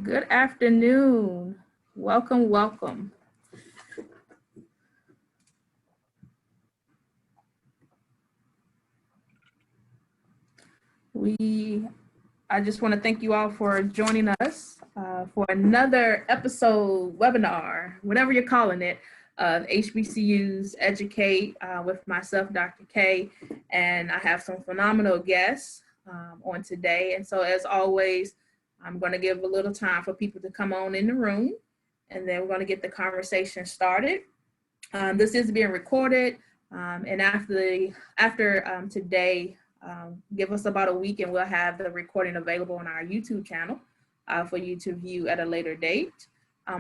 Good afternoon. Welcome, welcome. I just want to thank you all for joining us for another episode, webinar, whatever you're calling it, of HBCUs Educate with myself, Dr. K, and I have some phenomenal guests on today. And so as always, I'm going to give a little time for people to come on in the room, and then we're going to get the conversation started. This is being recorded, and after today, give us about a week and we'll have the recording available on our YouTube channel for you to view at a later date.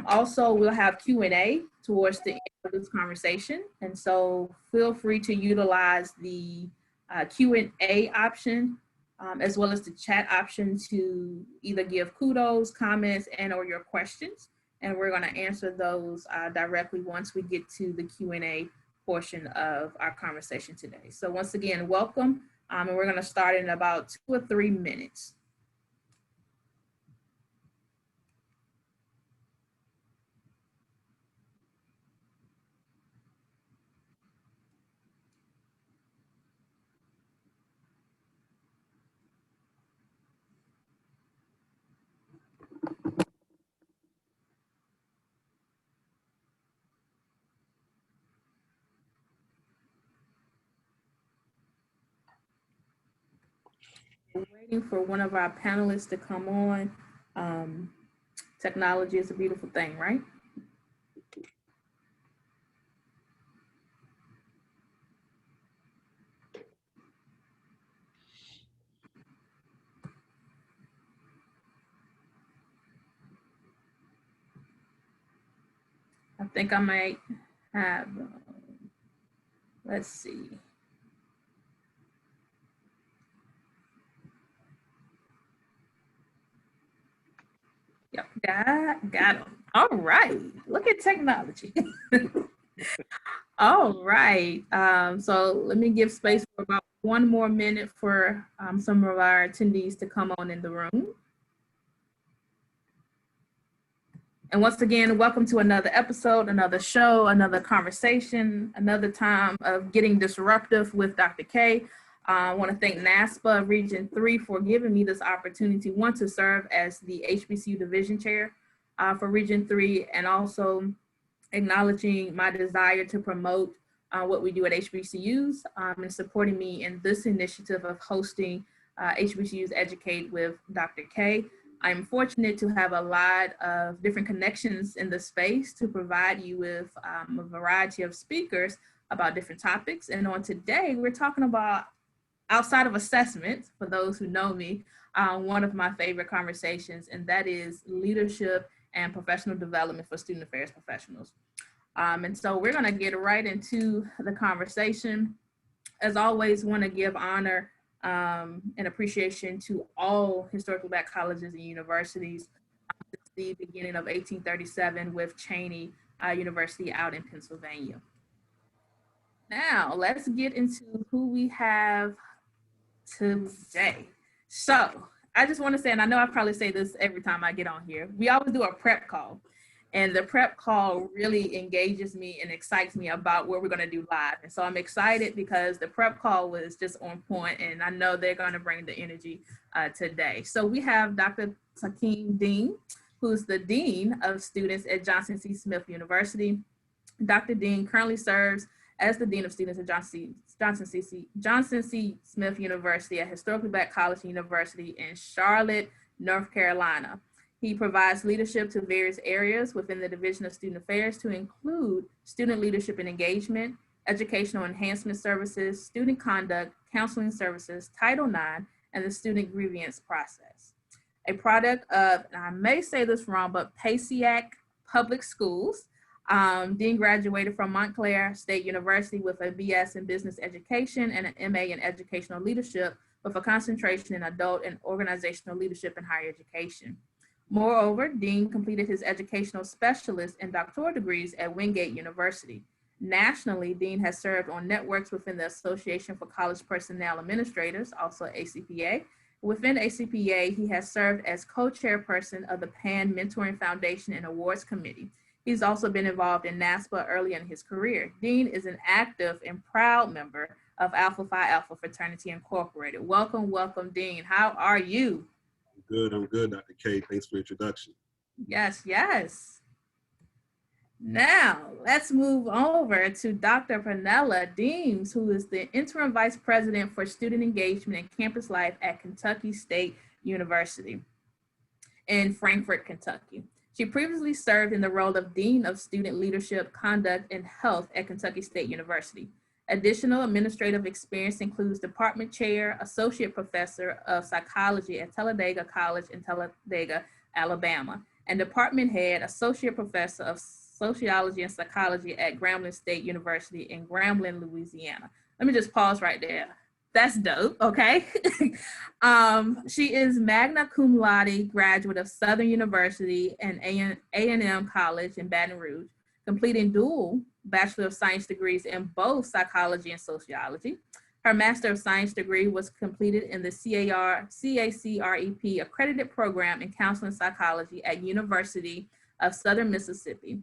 Also, we'll have Q&A towards the end of this conversation, and so feel free to utilize the Q&A option as well as the chat option to either give kudos, comments, and or your questions. And we're going to answer those directly once we get to the Q&A portion of our conversation today. So once again, welcome. And we're going to start in about 2 or 3 minutes. We're waiting for one of our panelists to come on. Technology is a beautiful thing, right? I think I might have, let's see. Yep, got him. All right, look at technology. All right, so let me give space for about 1 more minute for some of our attendees to come on in the room. And once again, welcome to another episode, another show, another conversation, another time of getting disruptive with Dr. K. I want to thank NASPA Region 3 for giving me this opportunity, one, to serve as the HBCU Division Chair for Region 3, and also acknowledging my desire to promote what we do at HBCUs and supporting me in this initiative of hosting HBCUs Educate with Dr. K. I'm fortunate to have a lot of different connections in the space to provide you with a variety of speakers about different topics. And on today, we're talking about, outside of assessment, for those who know me, one of my favorite conversations, and that is leadership and professional development for student affairs professionals. And so we're gonna get right into the conversation. As always, wanna give honor and appreciation to all historically Black colleges and universities since the beginning of 1837 with Cheney University out in Pennsylvania. Now, let's get into who we have today. So I just want to say, and I know I probably say this every time I get on here, we always do a prep call. And the prep call really engages me and excites me about what we're going to do live. And so I'm excited because the prep call was just on point, and I know they're going to bring the energy today. So we have Dr. Takeem Dean, who's the Dean of Students at Johnson C. Smith University. Dr. Dean currently serves as the Dean of Students at Johnson C. Smith University, a historically Black college and university in Charlotte, North Carolina. He provides leadership to various areas within the Division of Student Affairs to include student leadership and engagement, educational enhancement services, student conduct, counseling services, Title IX, and the student grievance process. A product of, and I may say this wrong, but Pasiac Public Schools. Dean graduated from Montclair State University with a BS in Business Education and an MA in Educational Leadership with a concentration in adult and organizational leadership in higher education. Moreover, Dean completed his educational specialist and doctoral degrees at Wingate University. Nationally, Dean has served on networks within the Association for College Personnel Administrators, also ACPA, Within ACPA, he has served as co-chairperson of the PAN Mentoring Foundation and Awards Committee. He's also been involved in NASPA early in his career. Dean is an active and proud member of Alpha Phi Alpha Fraternity Incorporated. Welcome, welcome, Dean. How are you? I'm good, Dr. K. Thanks for the introduction. Yes, yes. Now, let's move over to Dr. Pernella Deams, who is the Interim Vice President for Student Engagement and Campus Life at Kentucky State University in Frankfort, Kentucky. She previously served in the role of Dean of Student Leadership, Conduct, and Health at Kentucky State University. Additional administrative experience includes Department Chair, Associate Professor of Psychology at Talladega College in Talladega, Alabama, and Department Head, Associate Professor of Sociology and Psychology at Grambling State University in Grambling, Louisiana. Let me just pause right there. That's dope, okay? She is magna cum laude graduate of Southern University and A&M College in Baton Rouge, completing dual Bachelor of Science degrees in both psychology and sociology. Her Master of Science degree was completed in the CACREP accredited program in counseling psychology at University of Southern Mississippi.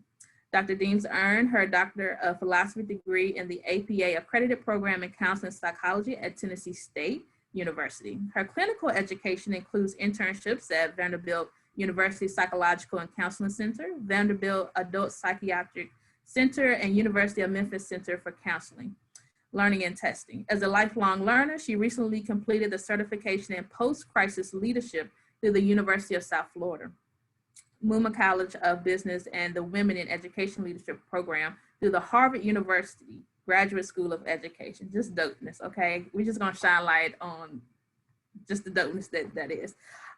Dr. Deams earned her Doctor of Philosophy degree in the APA accredited program in counseling psychology at Tennessee State University. Her clinical education includes internships at Vanderbilt University Psychological and Counseling Center, Vanderbilt Adult Psychiatric Center, and University of Memphis Center for Counseling, Learning, and Testing. As a lifelong learner, she recently completed the certification in post-crisis leadership through the University of South Florida, Mumma College of Business, and the Women in Education Leadership Program through the Harvard University Graduate School of Education. Just dopeness, okay? We're just gonna shine light on just the dopeness that is.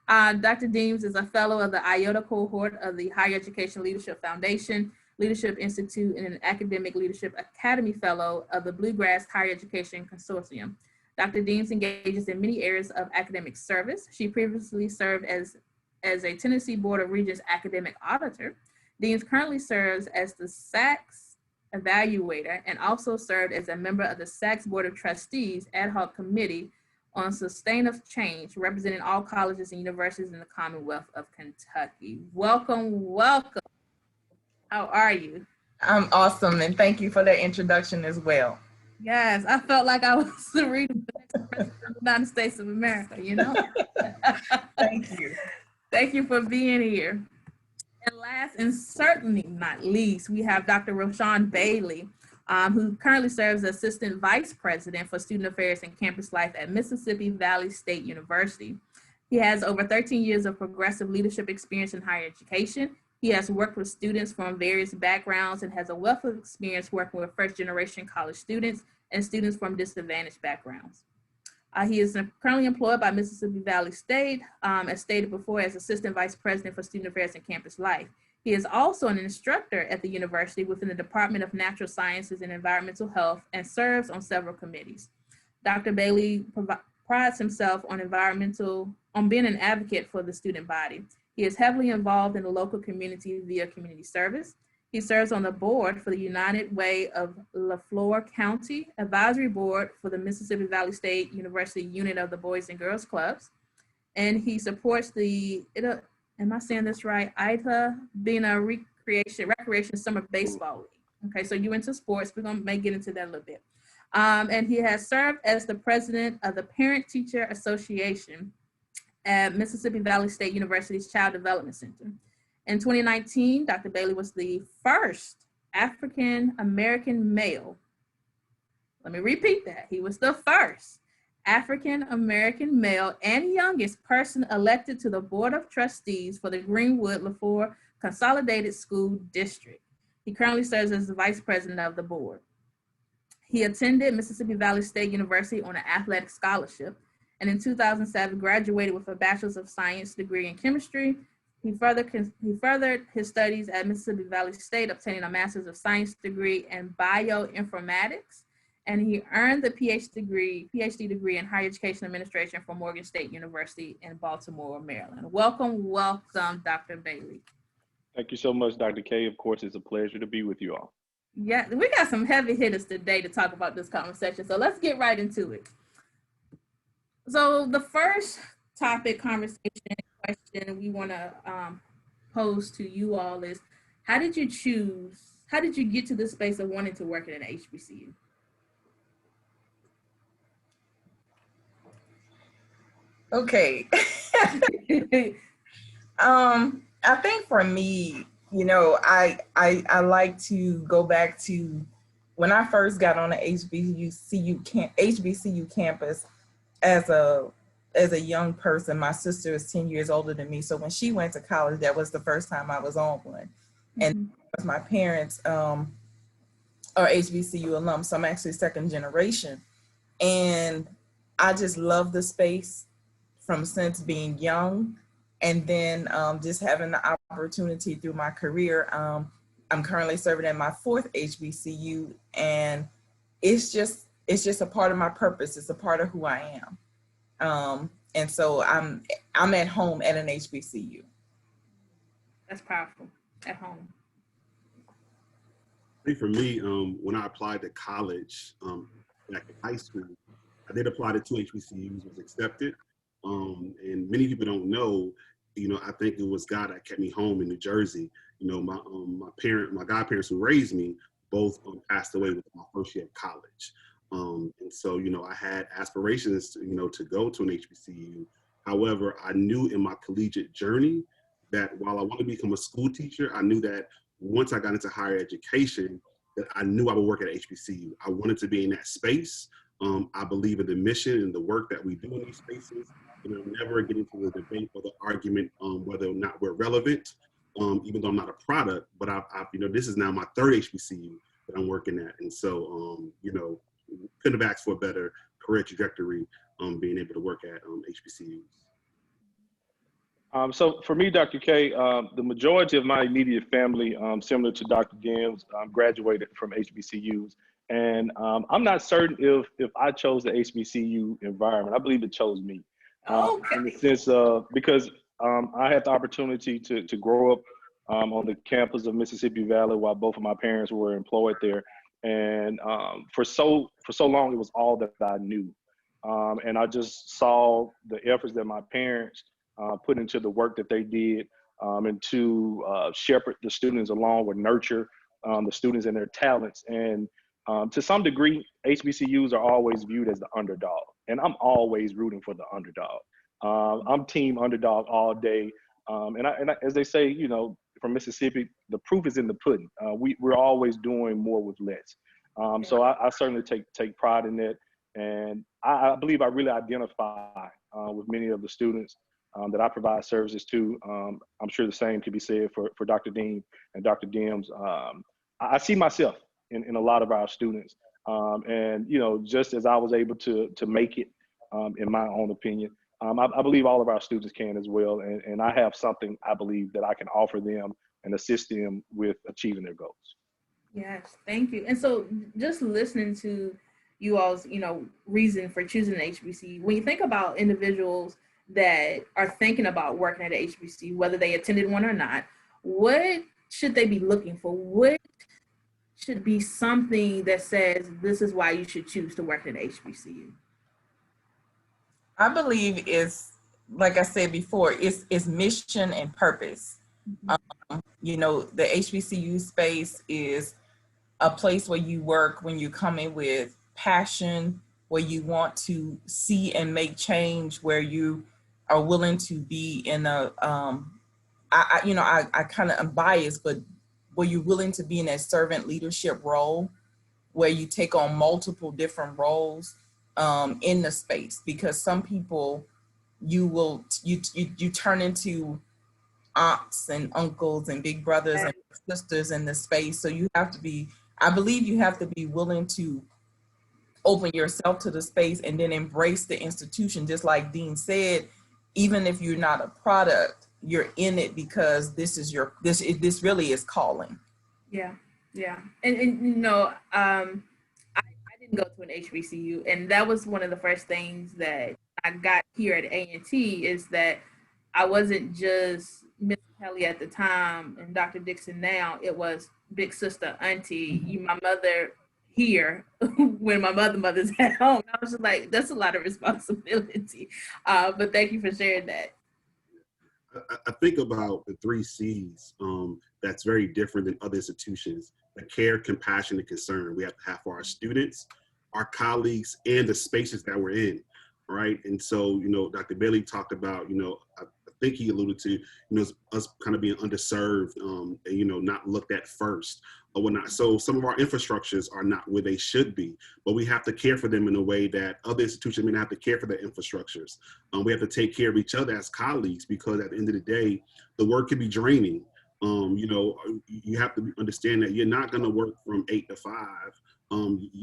Dr. Deams is a fellow of the IOTA cohort of the Higher Education Leadership Foundation, Leadership Institute, and an Academic Leadership Academy Fellow of the Bluegrass Higher Education Consortium. Dr. Deams engages in many areas of academic service. She previously served as a Tennessee Board of Regents academic auditor. Deans currently serves as the SACS evaluator and also served as a member of the SACS Board of Trustees ad hoc committee on sustainable change, representing all colleges and universities in the Commonwealth of Kentucky. Welcome, welcome. How are you? I'm awesome, and thank you for that introduction as well. Yes, I felt like I was reading the next president of the United States of America, you know? Thank you. Thank you for being here. And last and certainly not least, we have Dr. RoShaun Bailey, who currently serves as Assistant Vice President for Student Affairs and Campus Life at Mississippi Valley State University. He has over 13 years of progressive leadership experience in higher education. He has worked with students from various backgrounds and has a wealth of experience working with first-generation college students and students from disadvantaged backgrounds. He is currently employed by Mississippi Valley State, as stated before, as Assistant Vice President for Student Affairs and Campus Life. He is also an instructor at the university within the Department of Natural Sciences and Environmental Health and serves on several committees. Dr. Bailey prides himself on being an advocate for the student body. He is heavily involved in the local community via community service. He serves on the board for the United Way of LaFleur County Advisory Board for the Mississippi Valley State University Unit of the Boys and Girls Clubs. And he supports the, am I saying this right? ITA being a recreation summer baseball league. Okay, so you into sports, may get into that a little bit. And he has served as the president of the Parent Teacher Association at Mississippi Valley State University's Child Development Center. In 2019, Dr. Bailey was the first African-American male. Let me repeat that. He was the first African-American male and youngest person elected to the Board of Trustees for the Greenwood-LaFleur Consolidated School District. He currently serves as the vice president of the board. He attended Mississippi Valley State University on an athletic scholarship, and in 2007 graduated with a Bachelor's of Science degree in chemistry. He furthered his studies at Mississippi Valley State, obtaining a Master's of Science degree in bioinformatics, and he earned the PhD degree in Higher Education Administration from Morgan State University in Baltimore, Maryland. Welcome, welcome, Dr. Bailey. Thank you so much, Dr. K. Of course, it's a pleasure to be with you all. Yeah, we got some heavy hitters today to talk about this conversation, so let's get right into it. So the first topic, conversation, question we want to pose to you all is, how did you get to the space of wanting to work at an HBCU? Okay. I think for me, I like to go back to when I first got on the HBCU campus as a young person. My sister is 10 years older than me. So when she went to college, that was the first time I was on one. And my parents are HBCU alums. So I'm actually second generation. And I just love the space from since being young. And then just having the opportunity through my career. I'm currently serving at my 4th HBCU, and it's just a part of my purpose. It's a part of who I am. And so I'm at home at an HBCU. That's powerful. At home. I think for me, when I applied to college back in high school, I did apply to 2 HBCUs, was accepted. And many people don't know, I think it was God that kept me home in New Jersey. My godparents who raised me both passed away with my first year of college. And so, I had aspirations, to go to an HBCU. However, I knew in my collegiate journey that while I wanted to become a school teacher, I knew that once I got into higher education, that I knew I would work at HBCU. I wanted to be in that space. I believe in the mission and the work that we do in these spaces. Never get into the debate or the argument whether or not we're relevant, even though I'm not a product. But this is now my 3rd HBCU that I'm working at, and so couldn't have asked for a better career trajectory, being able to work at HBCUs. So for me, Dr. K, the majority of my immediate family, similar to Dr. Deams, graduated from HBCUs. And I'm not certain if I chose the HBCU environment. I believe it chose me. In the sense of, because I had the opportunity to grow up on the campus of Mississippi Valley while both of my parents were employed there. And for so long, it was all that I knew. And I just saw the efforts that my parents put into the work that they did, and to shepherd the students along, or nurture the students and their talents. And to some degree, HBCUs are always viewed as the underdog, and I'm always rooting for the underdog. I'm team underdog all day. And as they say, from Mississippi, the proof is in the pudding. We're always doing more with less. So I certainly take pride in that. And I believe I really identify with many of the students that I provide services to. I'm sure the same could be said for Dr. Dean and Dr. Deams. I see myself in a lot of our students. And, just as I was able to make it, in my own opinion, I believe all of our students can as well. And I have something I believe that I can offer them and assist them with achieving their goals. Yes, thank you. And so just listening to you all's, reason for choosing an HBCU, when you think about individuals that are thinking about working at an HBCU, whether they attended one or not, what should they be looking for? What should be something that says this is why you should choose to work at an HBCU? I believe it's, like I said before, it's mission and purpose. The HBCU space is a place where you work when you come in with passion, where you want to see and make change, where you are willing to be in a, I kind of am biased, but where you're willing to be in that servant leadership role, where you take on multiple different roles in the space, because some people you turn into aunts and uncles and big brothers and sisters in the space. So I believe you have to be willing to open yourself to the space and then embrace the institution. Just like Dean said, even if you're not a product, you're in it because this really is calling. Yeah. And I didn't go to an HBCU, and that was one of the first things that I got here at A&T, is that I wasn't just Miss Kelly at the time and Dr. Dixon now. It was big sister, auntie. My mother, here when my mother's at home. I was just like, that's a lot of responsibility. But thank you for sharing that. I think about the 3 C's that's very different than other institutions: the care, compassion, and concern we have to have for our students, our colleagues, and the spaces that we're in, right? And so, Dr. Bailey talked about, I think he alluded to, us kind of being underserved and, not looked at first or whatnot. So some of our infrastructures are not where they should be, but we have to care for them in a way that other institutions may not have to care for their infrastructures. We have to take care of each other as colleagues, because at the end of the day, the work can be draining. You have to understand that you're not going to work from 8 to 5.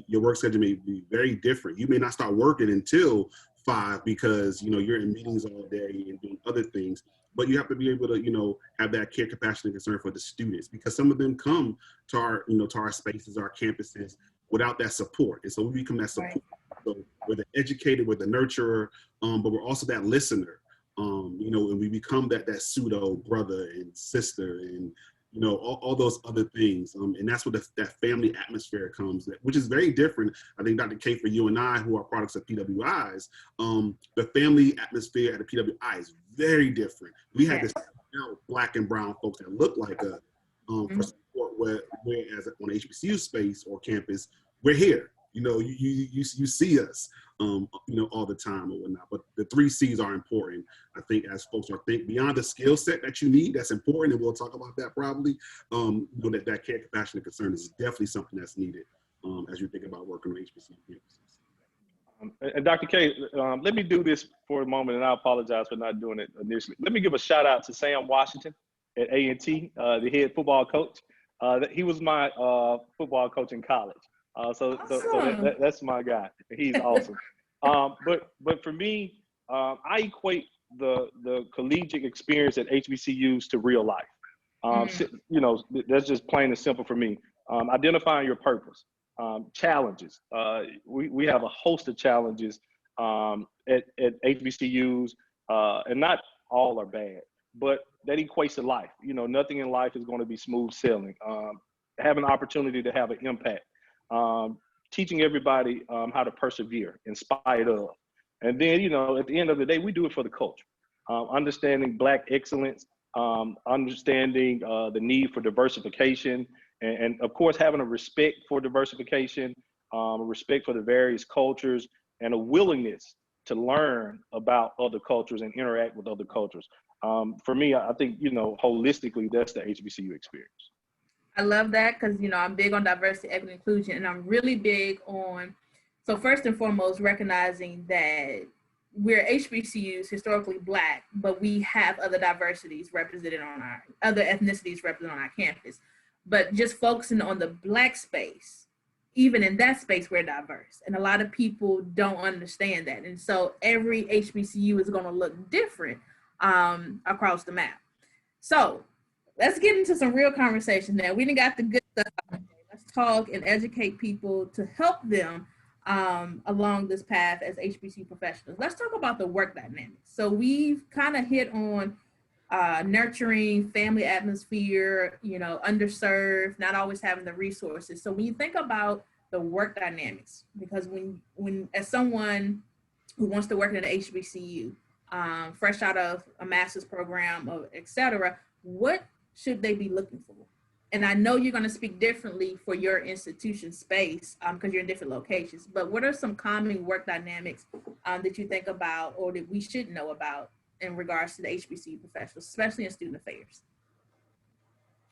Your work schedule may be very different. You may not start working until 5 because you're in meetings all day and doing other things. But you have to be able to have that care, compassion, and concern for the students, because some of them come to our to our spaces, our campuses, without that support, and so we become that support. Right. So we're the educator, we're the nurturer, but we're also that listener. And we become that pseudo brother and sister and all those other things. And that's what that family atmosphere comes, which is very different. I think, Dr. K, for you and I, who are products of PWIs, the family atmosphere at the PWI is very different. We have this Black and brown folks that look like us for support, whereas on HBCU space or campus, we're here. You see us, all the time or whatnot. But the 3 C's are important, I think, as folks are think beyond the skill set that you need. That's important, and we'll talk about that probably. That care, compassion, and concern is definitely something that's needed as you think about working on HBCU campuses. And Dr. K, let me do this for a moment, and I apologize for not doing it initially. Let me give a shout out to Sam Washington at A&T, the head football coach. He was my football coach in college. So that's my guy. He's awesome. But for me, I equate the collegiate experience at HBCUs to real life. That's just plain and simple for me. Identifying your purpose, challenges. We have a host of challenges at HBCUs, and not all are bad, but that equates to life. Nothing in life is going to be smooth sailing. Having an opportunity to have an impact. Teaching everybody how to persevere in spite of. And then, at the end of the day, we do it for the culture. Understanding Black excellence, understanding the need for diversification, and of course, having a respect for diversification, a respect for the various cultures, and a willingness to learn about other cultures and interact with other cultures. For me, I think, holistically, that's the HBCU experience. I love that because, I'm big on diversity, equity, inclusion, and I'm really big on, so first and foremost, recognizing that we're HBCUs, historically Black, but we have other diversities represented on other ethnicities represented on our campus. But just focusing on the Black space, even in that space, we're diverse. And a lot of people don't understand that. And so every HBCU is going to look different across the map. So let's get into some real conversation now. We done got the good stuff out there. Let's talk and educate people to help them along this path as HBCU professionals. Let's talk about the work dynamics. So we've kind of hit on nurturing, family atmosphere, underserved, not always having the resources. So when you think about the work dynamics, because when as someone who wants to work in an HBCU, fresh out of a master's program, or et cetera, what should they be looking for? And I know you're going to speak differently for your institution space because you're in different locations, but what are some common work dynamics that you think about or that we should know about in regards to the HBCU professionals, especially in student affairs?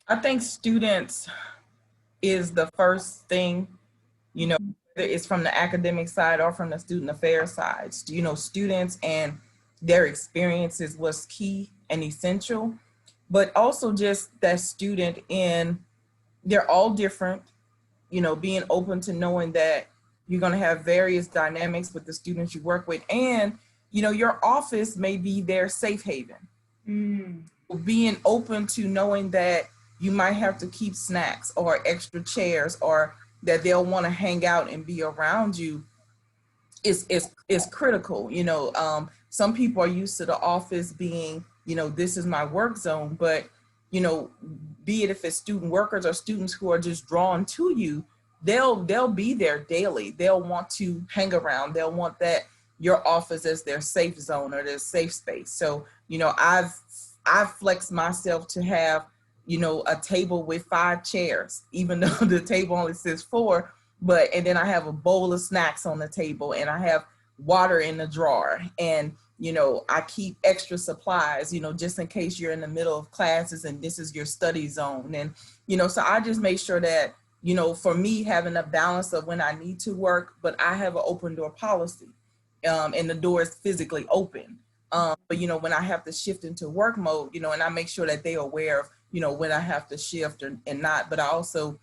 I think students is the first thing, whether it's from the academic side or from the student affairs side. Students and their experience is what's key and essential. But also just that student they're all different, being open to knowing that you're going to have various dynamics with the students you work with. And, your office may be their safe haven. Being open to knowing that you might have to keep snacks or extra chairs or that they'll want to hang out and be around you is critical. Some people are used to the office being, this is my work zone, but, be it if it's student workers or students who are just drawn to you, they'll be there daily. They'll want to hang around. They'll want that your office as their safe zone or their safe space. So, I've flexed myself to have, a table with 5 chairs, even though the table only sits 4, and then I have a bowl of snacks on the table, and I have water in the drawer, and, I keep extra supplies, just in case you're in the middle of classes and this is your study zone. And, so I just make sure that, for me, having a balance of when I need to work, but I have an open door policy, and the door is physically open. But, when I have to shift into work mode, and I make sure that they're aware of, when I have to shift and not, but I also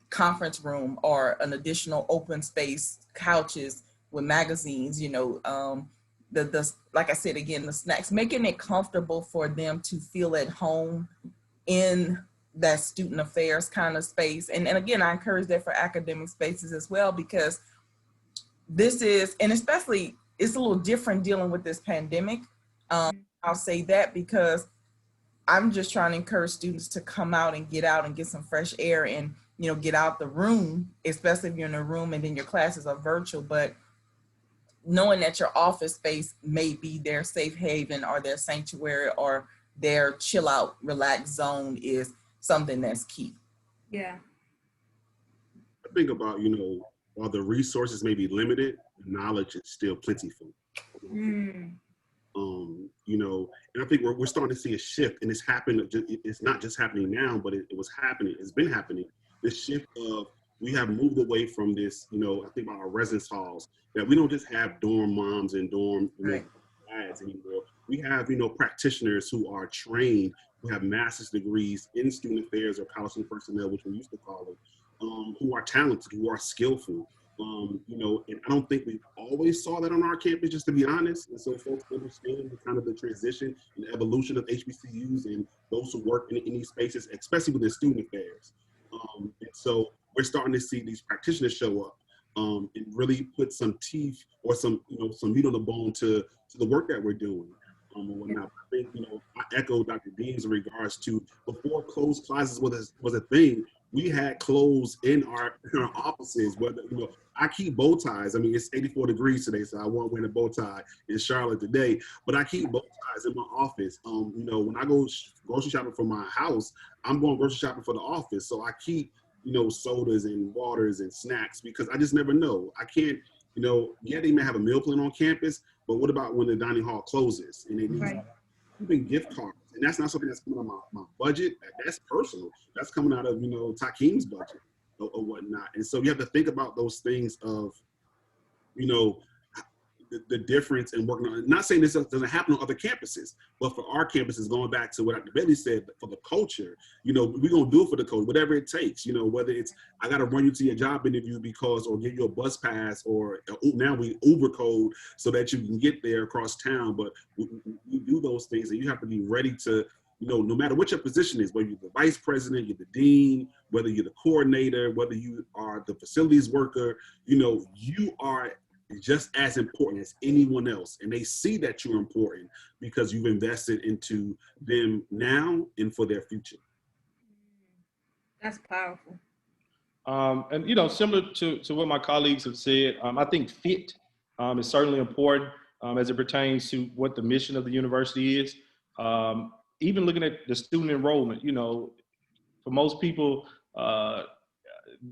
conference room or an additional open space, couches with magazines, like I said, again, the snacks, making it comfortable for them to feel at home in that student affairs kind of space. And again, I encourage that for academic spaces as well, because this is, and especially it's a little different dealing with this pandemic. I'll say that because I'm just trying to encourage students to come out and get some fresh air and, get out the room, especially if you're in a room and then your classes are virtual, but knowing that your office space may be their safe haven or their sanctuary or their chill out, relax zone is something that's key. Yeah. I think about, while the resources may be limited, knowledge is still plentiful. And I think we're starting to see a shift, and it's happened. It's not just happening now, but it was happening. It's been happening. The shift of, we have moved away from this, I think about our residence halls, that we don't just have dorm moms and dorm dads anymore. We have, practitioners who are trained, who have master's degrees in student affairs or policy personnel, which we used to call it, who are talented, who are skillful. And I don't think we always saw that on our campus, just to be honest. And so folks understand the transition and the evolution of HBCUs and those who work in these spaces, especially within student affairs. And so we're starting to see these practitioners show up and really put some teeth or some meat on the bone to the work that we're doing. And whatnot. I think, I echo Dr. Deams in regards to, before closed classes was a thing, we had clothes in our offices. Whether, I keep bow ties. I mean, it's 84 degrees today, so I won't wear a bow tie in Charlotte today, but I keep bow ties in my office. When I go grocery shopping for my house, I'm going grocery shopping for the office. So I keep, sodas and waters and snacks, because I just never know. I can't, they may have a meal plan on campus, but what about when the dining hall closes and they need even gift cards? And that's not something that's coming out of my budget. That's personal. That's coming out of, Takeem's budget or whatnot. And so you have to think about those things of, the difference in working on, not saying this doesn't happen on other campuses, but for our campuses, going back to what Dr. Bailey said, for the culture, we're going to do it for the culture, whatever it takes, whether it's, I got to run you to your job interview or give you a bus pass, or now we Uber code so that you can get there across town. But we do those things, and you have to be ready to, no matter what your position is, whether you're the vice president, you're the dean, whether you're the coordinator, whether you are the facilities worker, you are just as important as anyone else. And they see that you're important because you've invested into them now and for their future. That's powerful. And, similar to what my colleagues have said, I think fit is certainly important as it pertains to what the mission of the university is. Even looking at the student enrollment, for most people,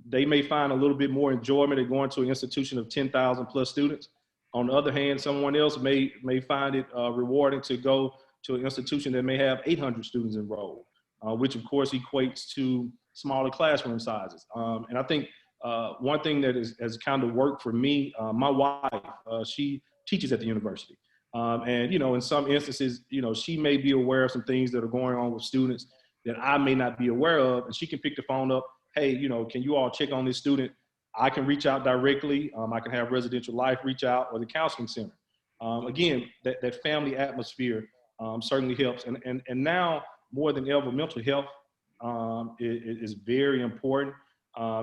they may find a little bit more enjoyment in going to an institution of 10,000 plus students. On the other hand, someone else may find it rewarding to go to an institution that may have 800 students enrolled, which of course equates to smaller classroom sizes. And I think one thing that has kind of worked for me, my wife, she teaches at the university. And, in some instances, she may be aware of some things that are going on with students that I may not be aware of, and she can pick the phone up. Hey, can you all check on this student? I can reach out directly. I can have Residential Life reach out, or the counseling center. Again, that family atmosphere certainly helps. And now more than ever, mental health is very important. I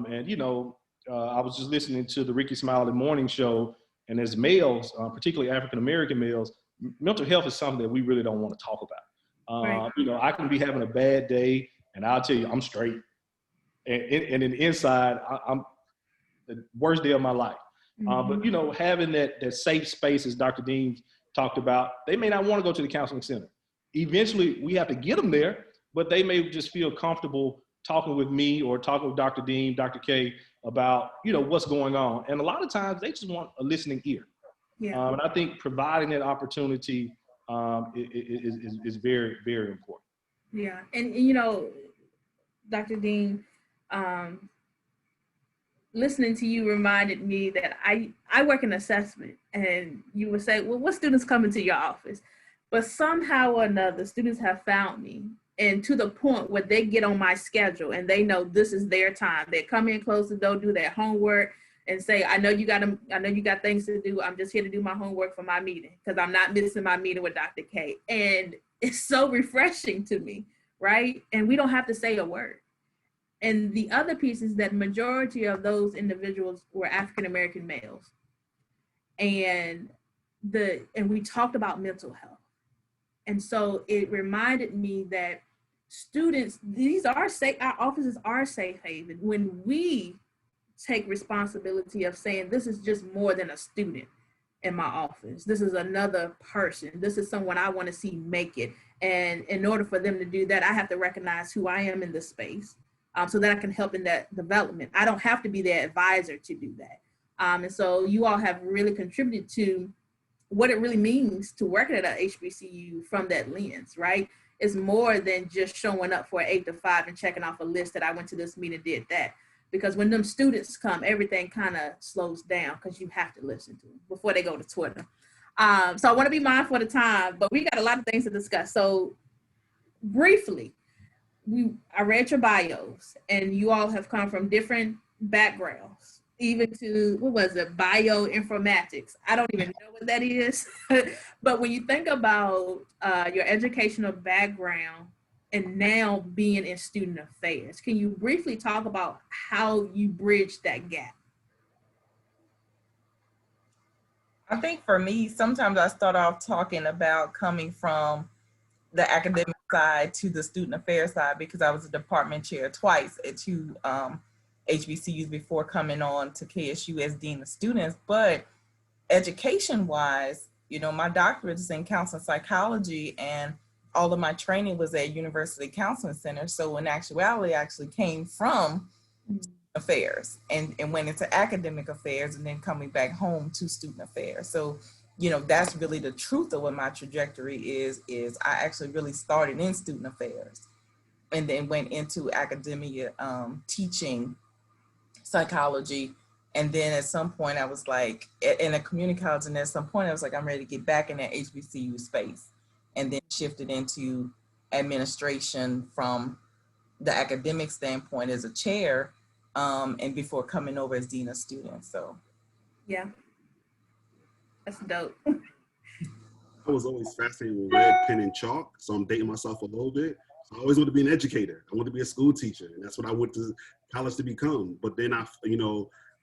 was just listening to the Ricky Smiley morning show, and as males, particularly African-American males, mental health is something that we really don't want to talk about. I can be having a bad day, and I'll tell you, I'm straight. And in the inside, the worst day of my life. Mm-hmm. But, you know, having that safe space, as Dr. Deams talked about, they may not want to go to the counseling center. Eventually, we have to get them there, but they may just feel comfortable talking with me or talking with Dr. Dean, Dr. K about, you know, what's going on. And a lot of times they just want a listening ear. Yeah. And I think providing that opportunity is very, very important. Yeah. And you know, Dr. Dean, listening to you reminded me that I work in assessment, and you would say, well, what students come into your office? But somehow or another, students have found me, and to the point where they get on my schedule and they know this is their time. They come in, close the door, do their homework, and say, I know you got things to do. I'm just here to do my homework for my meeting because I'm not missing my meeting with Dr. K. And it's so refreshing to me, right? And we don't have to say a word. And the other piece is that majority of those individuals were African-American males. And we talked about mental health. And so it reminded me that students, our offices are safe haven when we take responsibility of saying, this is just more than a student in my office. This is another person. This is someone I want to see make it. And in order for them to do that, I have to recognize who I am in this space so that I can help in that development. I don't have to be their advisor to do that. And so you all have really contributed to what it really means to work at a HBCU from that lens, right? It's more than just showing up for 8 to 5 and checking off a list that I went to this meeting, did that. Because when them students come, everything kind of slows down because you have to listen to them before they go to Twitter. So I want to be mindful of the time, but we got a lot of things to discuss. So briefly, I read your bios, and you all have come from different backgrounds, even to, bioinformatics. I don't even know what that is. But when you think about your educational background and now being in student affairs, can you briefly talk about how you bridged that gap? I think for me, sometimes I start off talking about coming from the academic side to the student affairs side, because I was a department chair twice at 2 HBCUs before coming on to KSU as Dean of Students. But education-wise, you know, my doctorate is in counseling psychology, and all of my training was at University Counseling Center. So in actuality, I actually came from affairs and went into academic affairs, and then coming back home to student affairs. So, you know, that's really the truth of what my trajectory is I actually really started in student affairs and then went into academia, teaching psychology. And then at some point I was like, in a community college, and at some point I was like, I'm ready to get back in that HBCU space, and then shifted into administration from the academic standpoint as a chair, and before coming over as Dean of Students. So Yeah, that's dope. I was always fascinated with red pen and chalk, so I'm dating myself a little bit. So I always wanted to be an educator. I wanted to be a school teacher, and that's what I went to college to become. But then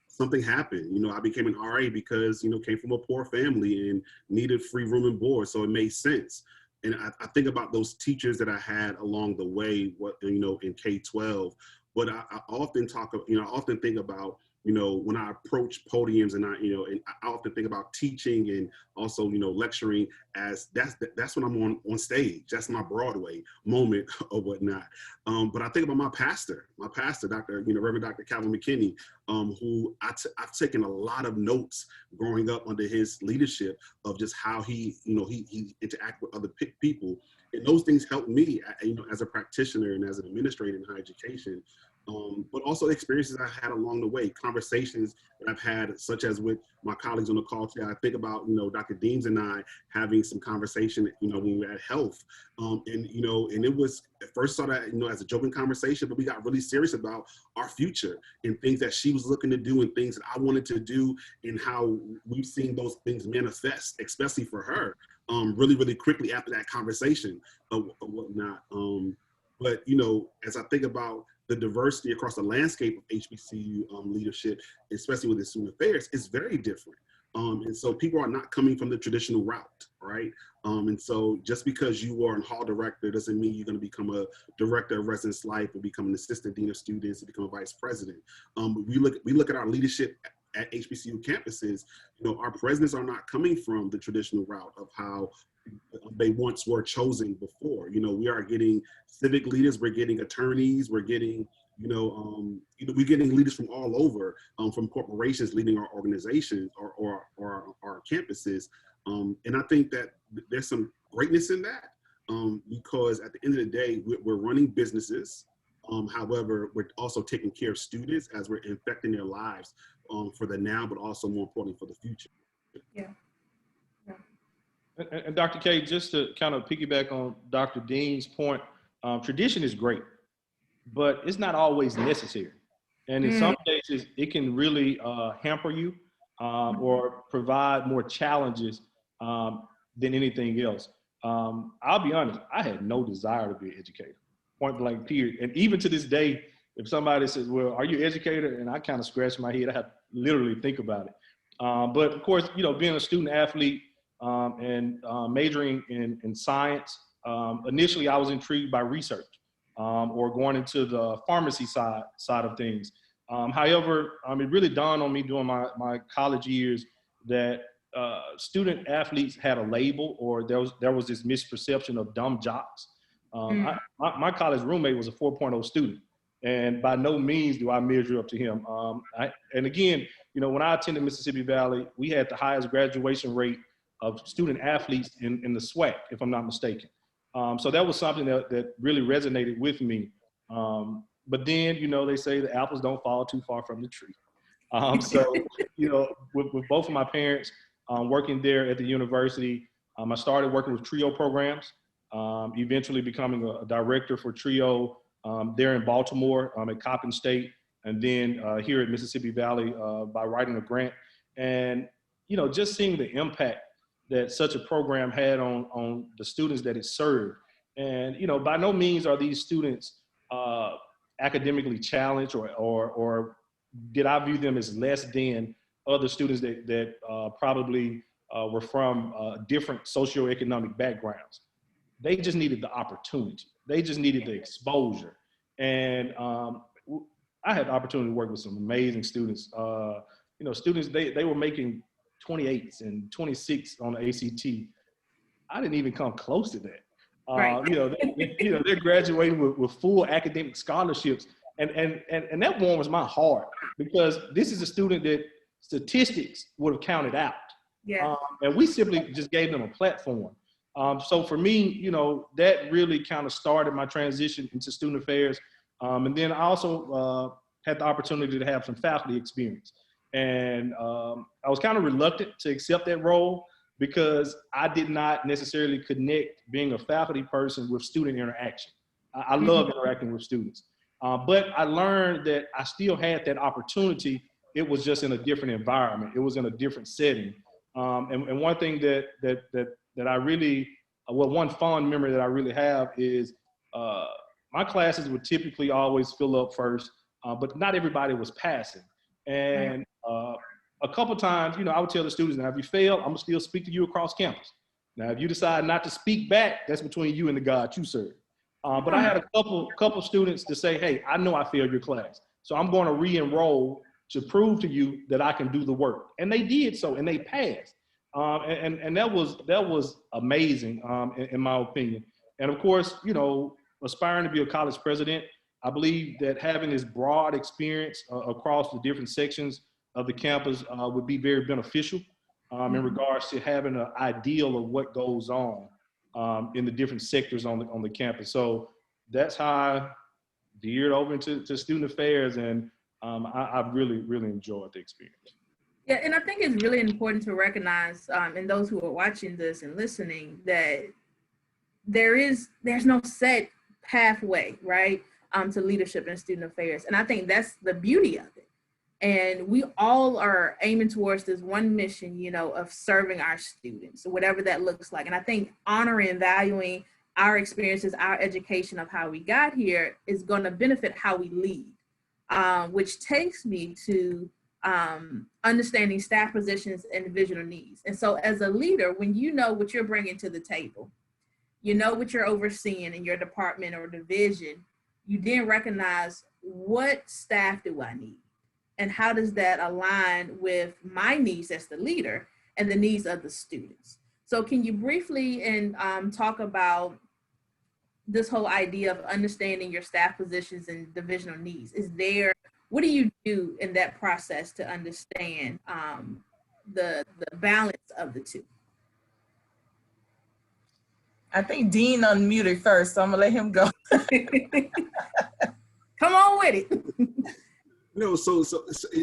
something happened. You know, I became an RA because, you know, came from a poor family and needed free room and board, so it made sense. And I think about those teachers that I had along the way, in K-12. But I often think about, you know, when I approach podiums, and I often think about teaching and also, you know, lecturing as that's when I'm on stage. That's my Broadway moment or whatnot. But I think about my pastor, Reverend Dr. Calvin McKinney, who I've taken a lot of notes growing up under his leadership of just how he interact with other people. And those things helped me, you know, as a practitioner and as an administrator in higher education. But also experiences I had along the way, conversations that I've had, such as with my colleagues on the call today. I think about, you know, Dr. Deams and I having some conversation, you know, when we were at health. And it was at first started, you know, as a joking conversation, but we got really serious about our future and things that she was looking to do and things that I wanted to do, and how we've seen those things manifest, especially for her, really, really quickly after that conversation or whatnot. But, you know, as I think about the diversity across the landscape of HBCU leadership, especially with the student affairs, is very different. And so people are not coming from the traditional route, right? And so just because you are a hall director doesn't mean you're going to become a director of residence life or become an assistant dean of students or become a vice president. We look at our leadership at HBCU campuses. Our presidents are not coming from the traditional route of how they once were chosen before. We are getting civic leaders, we're getting attorneys, we're getting we're getting leaders from all over, from corporations leading our organizations or our campuses. And I think that there's some greatness in that, because at the end of the day, we're running businesses. However, we're also taking care of students as we're infecting their lives for the now, but also more importantly for the future. Yeah. And Dr. K, just to kind of piggyback on Dr. Dean's point, tradition is great, but it's not always necessary. And in some cases, it can really hamper you or provide more challenges than anything else. I'll be honest, I had no desire to be an educator, point blank period. And even to this day, if somebody says, well, are you an educator? And I kind of scratch my head, I have to literally think about it. But of course, being a student athlete and majoring in science, initially I was intrigued by research or going into the pharmacy side of things. However, it really dawned on me during my college years that student athletes had a label, or there was this misperception of dumb jocks. My college roommate was a 4.0 student, and by no means do I measure up to him. And again, when I attended Mississippi Valley, we had the highest graduation rate of student athletes in the SWAC, if I'm not mistaken. So that was something that really resonated with me. But then, they say the apples don't fall too far from the tree. So, with both of my parents working there at the university, I started working with TRIO programs, eventually becoming a director for TRIO there in Baltimore at Coppin State, and then here at Mississippi Valley by writing a grant. And, just seeing the impact that such a program had on the students that it served. And, by no means are these students academically challenged or did I view them as less than other students that probably were from different socioeconomic backgrounds. They just needed the opportunity. They just needed the exposure. And I had the opportunity to work with some amazing students. Students, they were making 28s and 26 on the ACT. I didn't even come close to that. Right. They're graduating with full academic scholarships. And that warms my heart, because this is a student that statistics would have counted out. Yeah. And we simply just gave them a platform. So for me, that really kind of started my transition into student affairs. And then I also had the opportunity to have some faculty experience. And I was kind of reluctant to accept that role because I did not necessarily connect being a faculty person with student interaction. I love interacting with students. But I learned that I still had that opportunity. It was just in a different environment. It was in a different setting. And one thing that I really, one fond memory that I really have is my classes would typically always fill up first, but not everybody was passing. And a couple times, I would tell the students, now if you fail, I'm gonna still speak to you across campus. Now, if you decide not to speak back, that's between you and the God you serve. But I had a couple students to say, hey, I know I failed your class, so I'm going to re-enroll to prove to you that I can do the work. And they did so, and they passed. And that was amazing, in my opinion. And of course, aspiring to be a college president, I believe that having this broad experience across the different sections of the campus would be very beneficial in regards to having an ideal of what goes on in the different sectors on the campus. So that's how I veered over into student affairs, and I really, really enjoyed the experience. Yeah, and I think it's really important to recognize, and those who are watching this and listening, that there's no set pathway, right, to leadership and student affairs. And I think that's the beauty of it. And we all are aiming towards this one mission, of serving our students, whatever that looks like. And I think honoring and valuing our experiences, our education of how we got here is going to benefit how we lead, which takes me to understanding staff positions and divisional needs. And so as a leader, when you know what you're bringing to the table, you know what you're overseeing in your department or division, you then recognize, what staff do I need? And how does that align with my needs as the leader and the needs of the students? So can you briefly talk about this whole idea of understanding your staff positions and divisional needs? What do you do in that process to understand the balance of the two? I think Dean unmuted first, so I'm gonna let him go. Come on with it. No, so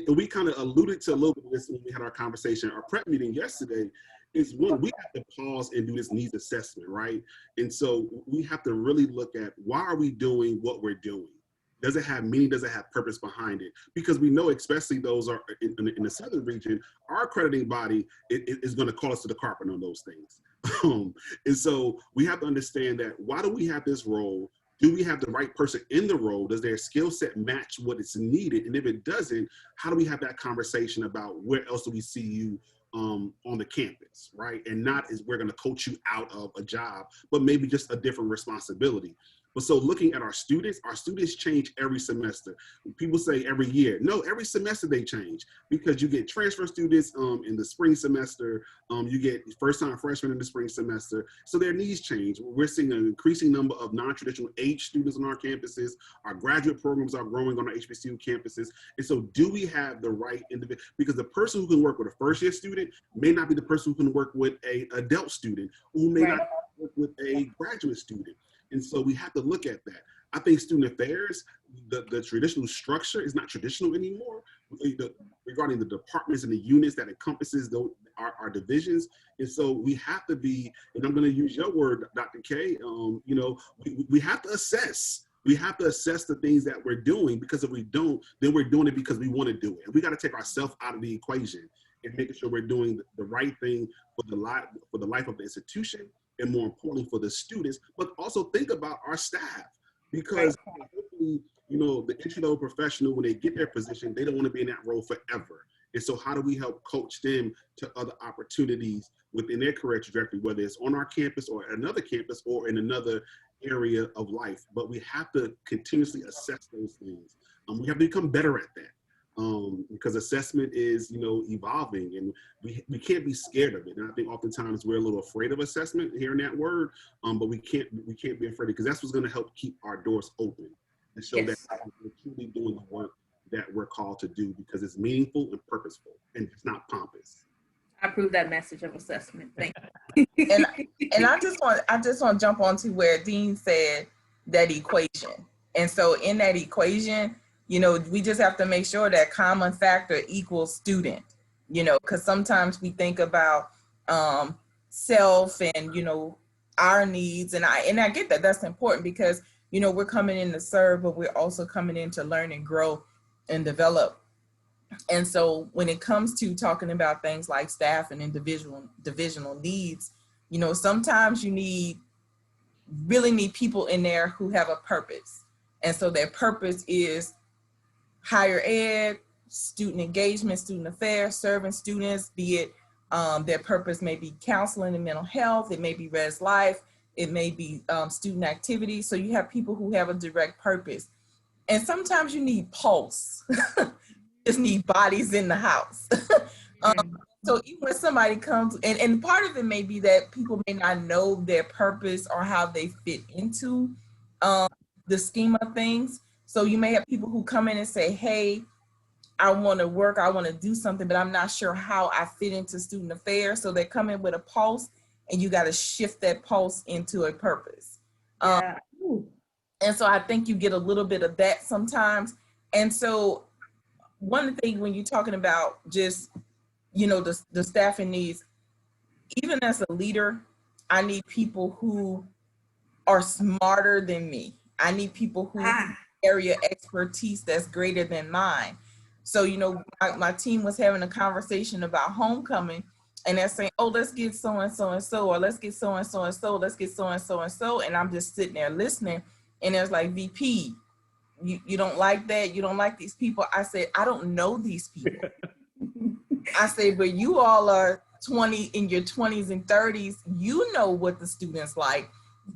we kind of alluded to a little bit of this when we had our conversation, our prep meeting yesterday, is one, we have to pause and do this needs assessment, right? And so we have to really look at, why are we doing what we're doing? Does it have meaning? Does it have purpose behind it? Because we know, especially those are in the southern region, our accrediting body is going to call us to the carpet on those things. And so we have to understand that, why do we have this role? Do we have the right person in the role? Does their skill set match what is needed? And if it doesn't, how do we have that conversation about where else do we see you on the campus, right? And not as we're going to coach you out of a job, but maybe just a different responsibility. But so looking at our students change every semester. People say every year. No, every semester they change, because you get transfer students in the spring semester. You get first-time freshmen in the spring semester. So their needs change. We're seeing an increasing number of non-traditional age students on our campuses. Our graduate programs are growing on our HBCU campuses. And so do we have the right individual? Because the person who can work with a first-year student may not be the person who can work with an adult student, who may not work with a graduate student. And so we have to look at that. I think student affairs, the traditional structure is not traditional anymore regarding the departments and the units that encompasses our divisions. And so we have to be, and I'm going to use your word, Dr. K, we have to assess. We have to assess the things that we're doing, because if we don't, then we're doing it because we want to do it. And we got to take ourselves out of the equation and making sure we're doing the right thing for the life of the institution, and more importantly for the students, but also think about our staff, because hopefully, the entry-level professional, when they get their position, they don't want to be in that role forever. And so how do we help coach them to other opportunities within their career trajectory, whether it's on our campus or another campus or in another area of life? But we have to continuously assess those things. We have to become better at that. Because assessment is, evolving, and we can't be scared of it. And I think oftentimes we're a little afraid of assessment, hearing that word, but we can't be afraid, because that's what's going to help keep our doors open and show that we're truly doing the work that we're called to do, because it's meaningful and purposeful, and it's not pompous. I approve that message of assessment. Thank you. and I just want to jump onto where Dean said that equation. And so in that equation, we just have to make sure that common factor equals student, because sometimes we think about self and, our needs. And I get that that's important, because, we're coming in to serve, but we're also coming in to learn and grow and develop. And so when it comes to talking about things like staff and divisional needs, sometimes you really need people in there who have a purpose. And so their purpose is higher ed, student engagement, student affairs, serving students, be it their purpose may be counseling and mental health, it may be res life, it may be student activity. So you have people who have a direct purpose. And sometimes you need pulse. You just need bodies in the house. So even when somebody comes, and part of it may be that people may not know their purpose or how they fit into the scheme of things. So you may have people who come in and say, hey, I want to work, I want to do something, but I'm not sure how I fit into student affairs. So they come in with a pulse, and you got to shift that pulse into a purpose. And so I think you get a little bit of that sometimes. And so one thing when you're talking about just, the staffing needs, even as a leader, I need people who are smarter than me. I need people who area expertise that's greater than mine. So, my team was having a conversation about homecoming, and they're saying, oh, let's get so-and-so and so, or let's get so-and-so and so, let's get so-and-so and so. And I'm just sitting there listening, and there's like, VP, you don't like that? You don't like these people? I said, I don't know these people. I say, but you all are 20 in your 20s and 30s. You know what the students like.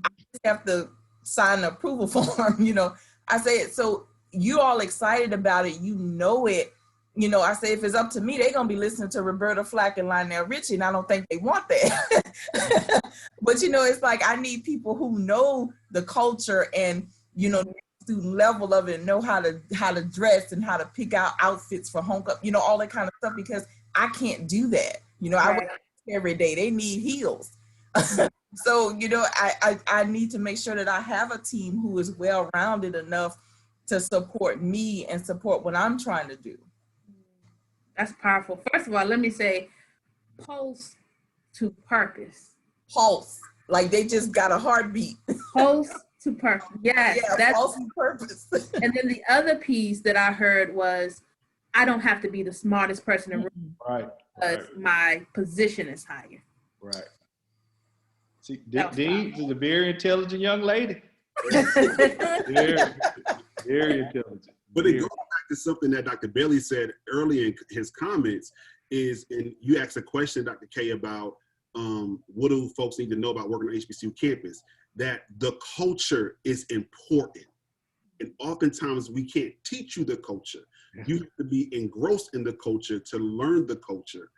I just have to sign an approval form, you know. I say, so you all excited about it. You know it. You know, I say, if it's up to me, they're going to be listening to Roberta Flack and Lionel Richie, and I don't think they want that. But, you know, it's like I need people who know the culture and, you know, the student level of it, and know how to dress and how to pick out outfits for homecoming, you know, all that kind of stuff, because I can't do that. You know, I wear every day. They need heels. So, you know, I need to make sure that I have a team who is well-rounded enough to support me and support what I'm trying to do. That's powerful. First of all, let me say, pulse to purpose. Pulse, like they just got a heartbeat. Pulse to purpose. Yes, yeah, that's pulse to purpose. And then the other piece that I heard was, I don't have to be the smartest person in the room, Right. because my position is higher. Right. See, Deams is a very intelligent young lady. Very intelligent. But it goes back to something that Dr. Bailey said earlier in his comments is, and you asked a question, Dr. K, about what do folks need to know about working on HBCU campus, that the culture is important. And oftentimes we can't teach you the culture. You have to be engrossed in the culture to learn the culture.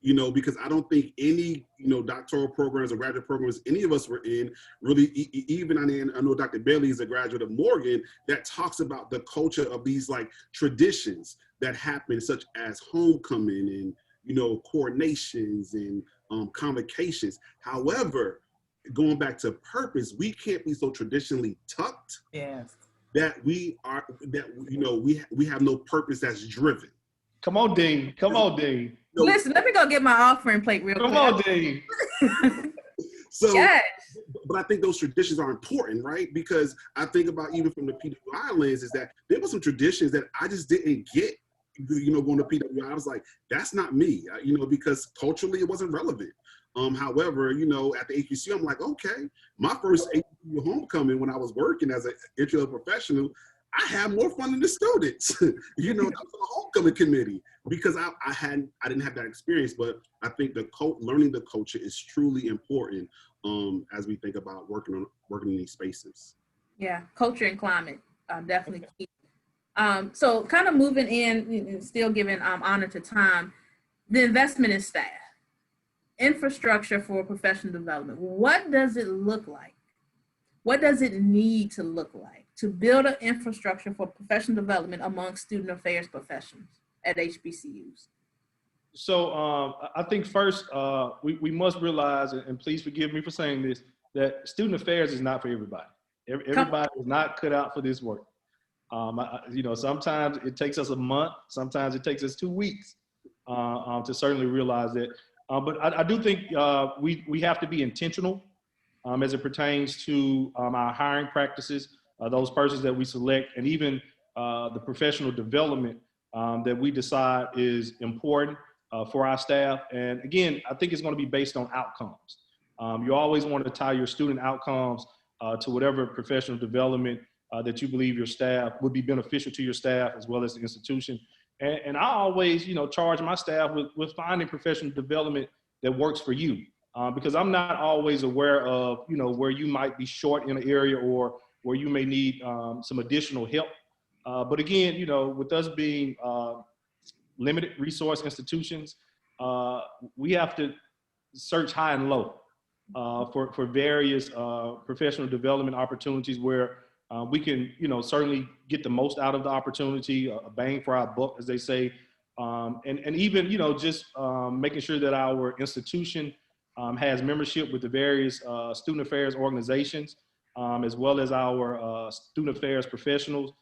You know, because I don't think any, you know, doctoral programs or graduate programs any of us were in really, even I know Dr. Bailey is a graduate of Morgan, that talks about the culture of these like traditions that happen, such as homecoming and, you know, coronations and convocations. However, going back to purpose, we can't be so traditionally tucked that we have no purpose that's driven. Come on, Dean. Come on, Dean. Listen, let me go get my offering plate real quick. Come on, Dean. So, yes. But I think those traditions are important, right? Because I think about, even from the PWI lens, is that there were some traditions that I just didn't get, you know, going to PWI. I was like, that's not me, you know, because culturally it wasn't relevant. However, you know, at the HBCU, I'm like, okay, my first HBCU homecoming when I was working as an entry-level professional, I had more fun than the students. You know, that was the homecoming committee, because I didn't have that experience. But I think learning the culture is truly important as we think about working in these spaces. Yeah, culture and climate, definitely key. So kind of moving in and still giving honor to time, the investment in staff, infrastructure for professional development. What does it look like? What does it need to look like to build an infrastructure for professional development among student affairs professionals at HBCUs? So I think first we must realize, and please forgive me for saying this, that student affairs is not for everybody. Everybody is not cut out for this work. You know, sometimes it takes us a month, sometimes it takes us 2 weeks to certainly realize that. But I do think we have to be intentional as it pertains to our hiring practices, those persons that we select, and even the professional development that we decide is important for our staff. And again, I think it's going to be based on outcomes. You always want to tie your student outcomes to whatever professional development that you believe your staff would be beneficial to your staff as well as the institution. And I always, you know, charge my staff with finding professional development that works for you, because I'm not always aware of, you know, where you might be short in an area or where you may need some additional help. But again, you know, with us being limited resource institutions, we have to search high and low for various professional development opportunities where we can, you know, certainly get the most out of the opportunity, a bang for our buck, as they say, and even, you know, just making sure that our institution has membership with the various student affairs organizations, as well as our student affairs professionals,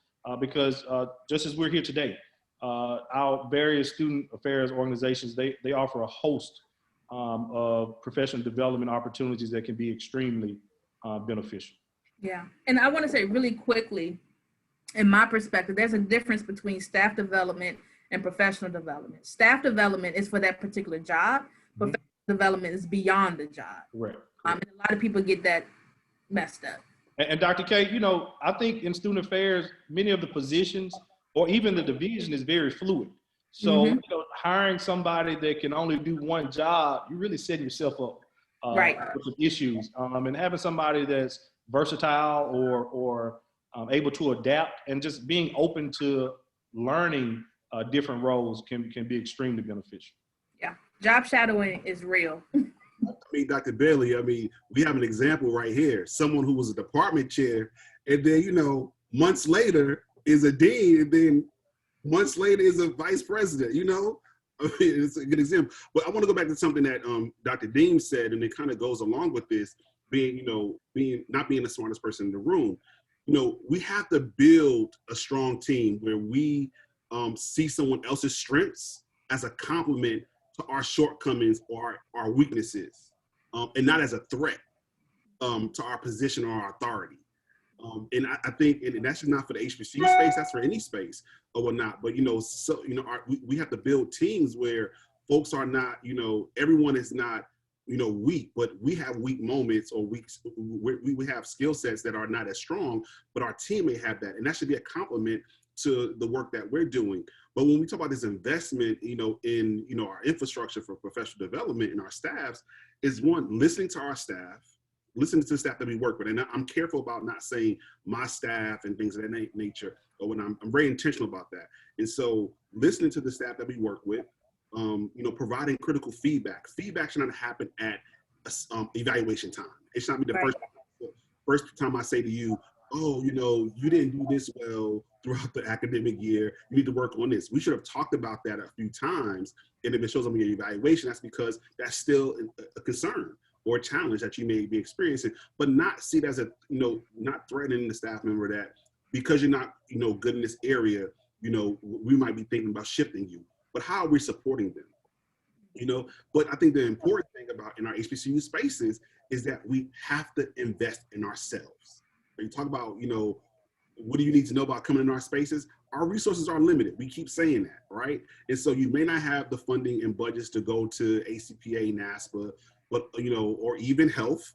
because just as we're here today, our various student affairs organizations, they offer a host of professional development opportunities that can be extremely beneficial. Yeah, and I want to say really quickly, in my perspective, there's a difference between staff development and professional development. Staff development is for that particular job. Professional development is beyond the job. Right. And a lot of people get that messed up. And Dr. K, you know, I think in student affairs, many of the positions or even the division is very fluid. So, you know, hiring somebody that can only do one job, you're really setting yourself up with some issues. And having somebody that's versatile or able to adapt and just being open to learning different roles can be extremely beneficial. Yeah, job shadowing is real. I mean, Dr. Bailey, I mean, we have an example right here. Someone who was a department chair, and then, you know, months later is a dean, and then months later is a vice president, you know? I mean, it's a good example. But I want to go back to something that Dr. Deams said, and it kind of goes along with this, being, you know, not being the smartest person in the room. You know, we have to build a strong team where we see someone else's strengths as a compliment to our shortcomings or our weaknesses, and not as a threat to our position or our authority. And I think, and that's just not for the HBCU space, that's for any space or whatnot. But, you know, so, you know, we have to build teams where folks are not, you know, everyone is not, you know, weak, but we have weak moments or we have skill sets that are not as strong, but our team may have that. And that should be a compliment to the work that we're doing. But when we talk about this investment, you know, in, you know, our infrastructure for professional development and our staffs, is one, listening to our staff, listening to the staff that we work with. And I'm careful about not saying my staff and things of that nature, but when I'm very intentional about that. And so listening to the staff that we work with, you know, providing critical feedback. Feedback should not happen at evaluation time. It should not be the first time I say to you, oh, you know, you didn't do this well throughout the academic year. You need to work on this. We should have talked about that a few times. And if it shows up in your evaluation, that's because that's still a concern or a challenge that you may be experiencing, but not see it as a, you know, not threatening the staff member that because you're not, you know, good in this area, you know, we might be thinking about shifting you, but how are we supporting them? You know, but I think the important thing about in our HBCU spaces is that we have to invest in ourselves. When you talk about, you know, what do you need to know about coming in our spaces? Our resources are limited. We keep saying that, right? And so you may not have the funding and budgets to go to ACPA, NASPA, but, you know, or even health,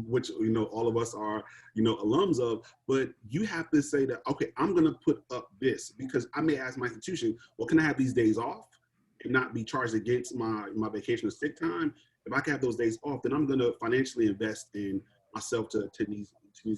which, you know, all of us are, you know, alums of, but you have to say that, okay, I'm going to put up this because I may ask my institution, well, can I have these days off and not be charged against my vacation or sick time? If I can have those days off, then I'm going to financially invest in myself to these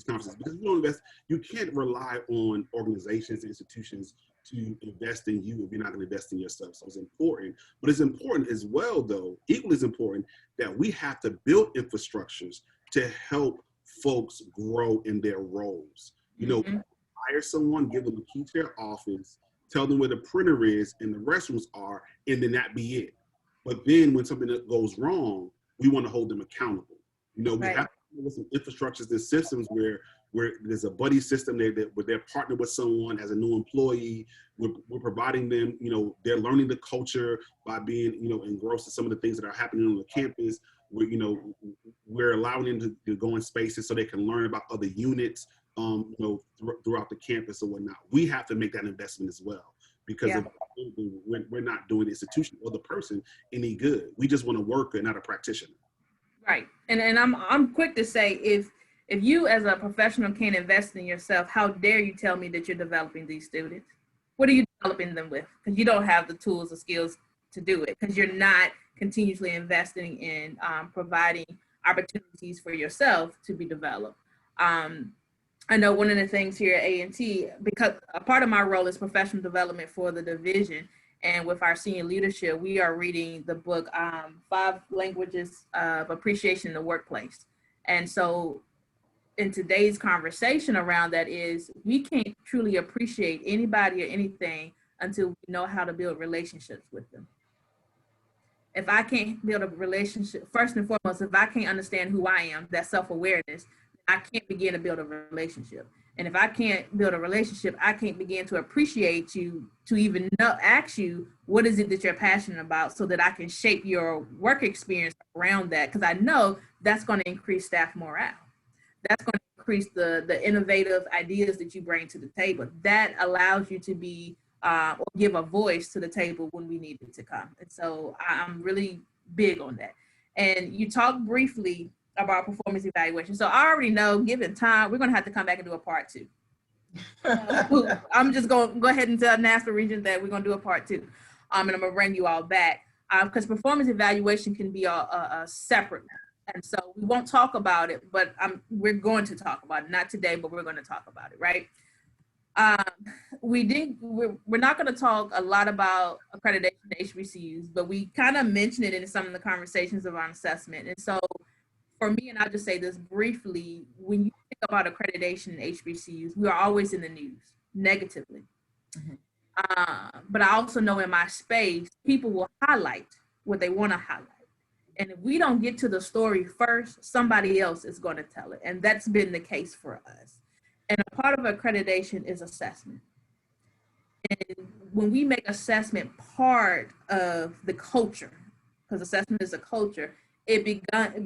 conferences, because if you don't invest, you can't rely on organizations and institutions to invest in you if you're not going to invest in yourself. So it's important, but it's important as well, though, equally as important, that we have to build infrastructures to help folks grow in their roles. You know, hire someone, give them a key to their office, tell them where the printer is and the restrooms are, and then that be it. But then when something that goes wrong, we want to hold them accountable. You know, we have with some infrastructures and systems where there's a buddy system there where they're partnered with someone as a new employee. We're providing them, you know, they're learning the culture by being, you know, engrossed in some of the things that are happening on the campus. We're, you know, we're allowing them to go in spaces so they can learn about other units, you know, throughout the campus or whatnot. We have to make that investment as well, because we're not doing the institution or the person any good. We just want a worker, not a practitioner. Right. And I'm quick to say, if you as a professional can't invest in yourself, how dare you tell me that you're developing these students? What are you developing them with? Because you don't have the tools or skills to do it, because you're not continuously investing in providing opportunities for yourself to be developed. I know one of the things here at A&T, because a part of my role is professional development for the division, and with our senior leadership, we are reading the book, 5 Languages of Appreciation in the Workplace. And so in today's conversation around that is, we can't truly appreciate anybody or anything until we know how to build relationships with them. If I can't build a relationship, first and foremost, if I can't understand who I am, that self-awareness, I can't begin to build a relationship. And if I can't build a relationship, I can't begin to appreciate you, to even ask you, what is it that you're passionate about, so that I can shape your work experience around that. Because I know that's going to increase staff morale. That's going to increase the innovative ideas that you bring to the table. That allows you to be, or give a voice to the table when we need it to come. And so I'm really big on that. And you talked briefly about performance evaluation. So I already know, given time, we're going to have to come back and do a part 2. I'm just going to go ahead and tell NASPA Region that we're going to do a part 2. And I'm going to bring you all back because performance evaluation can be a separate. And so we won't talk about it, but we're going to talk about it. Not today, but we're going to talk about it, right? We're not going to talk a lot about accreditation to HBCUs, but we kind of mentioned it in some of the conversations around assessment. And so for me, and I'll just say this briefly, when you think about accreditation in HBCUs, we are always in the news negatively. Mm-hmm. But I also know in my space, people will highlight what they want to highlight. And if we don't get to the story first, somebody else is going to tell it. And that's been the case for us. And a part of accreditation is assessment. And when we make assessment part of the culture, because assessment is a culture, it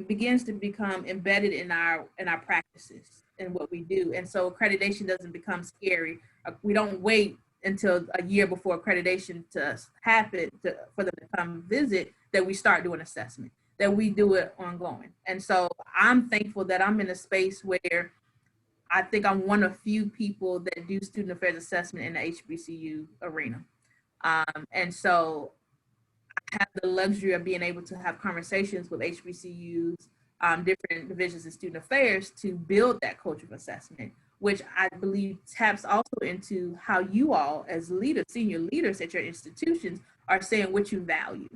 begins to become embedded in our practices and what we do. And so accreditation doesn't become scary. We don't wait until a year before accreditation to happen for them to come visit that we start doing assessment, that we do it ongoing. And so I'm thankful that I'm in a space where I think I'm one of few people that do student affairs assessment in the HBCU arena. And so I have the luxury of being able to have conversations with HBCUs, different divisions of student affairs to build that culture of assessment, which I believe taps also into how you all as leaders, senior leaders at your institutions are saying what you value,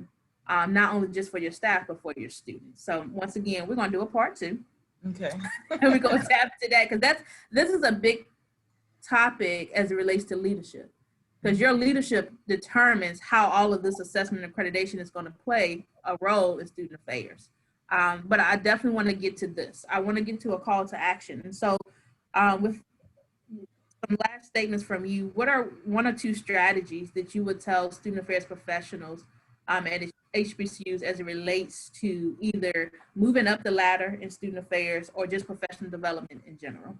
not only just for your staff, but for your students. So once again, we're gonna do a part 2. Okay. And we're going to tap to that because this is a big topic as it relates to leadership, because your leadership determines how all of this assessment and accreditation is going to play a role in student affairs. But I definitely want to get to this. I want to get to a call to action. And so with some last statements from you, what are 1 or 2 strategies that you would tell student affairs professionals at HBCUs as it relates to either moving up the ladder in student affairs or just professional development in general?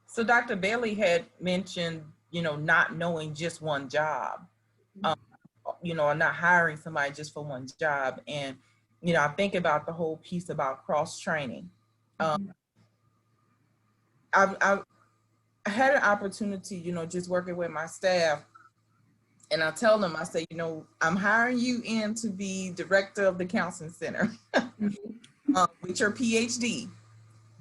So Dr. Bailey had mentioned, not knowing just one job, or not hiring somebody just for one job. And, I think about the whole piece about cross-training. I had an opportunity, just working with my staff. And I tell them, I say, I'm hiring you in to be director of the counseling center with your PhD.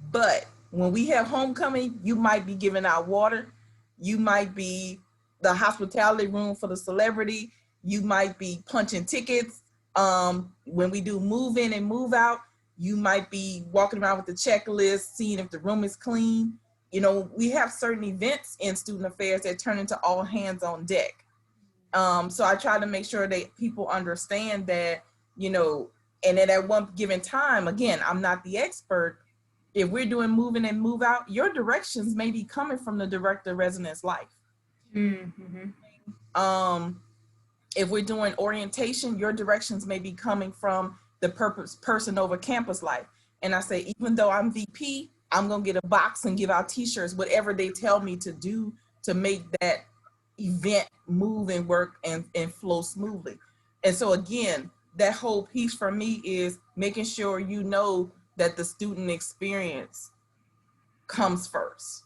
But when we have homecoming, you might be giving out water. You might be the hospitality room for the celebrity. You might be punching tickets. When we do move in and move out, you might be walking around with the checklist, seeing if the room is clean. We have certain events in student affairs that turn into all hands on deck. So I try to make sure that people understand that, and then at one given time, again, I'm not the expert. If we're doing move in and move out, your directions may be coming from the director of residence life. Mm-hmm. If we're doing orientation, your directions may be coming from the person over campus life. And I say, even though I'm VP, I'm going to get a box and give out t-shirts, whatever they tell me to do to make that event move and work and flow smoothly. And so again, that whole piece for me is making sure that the student experience comes first.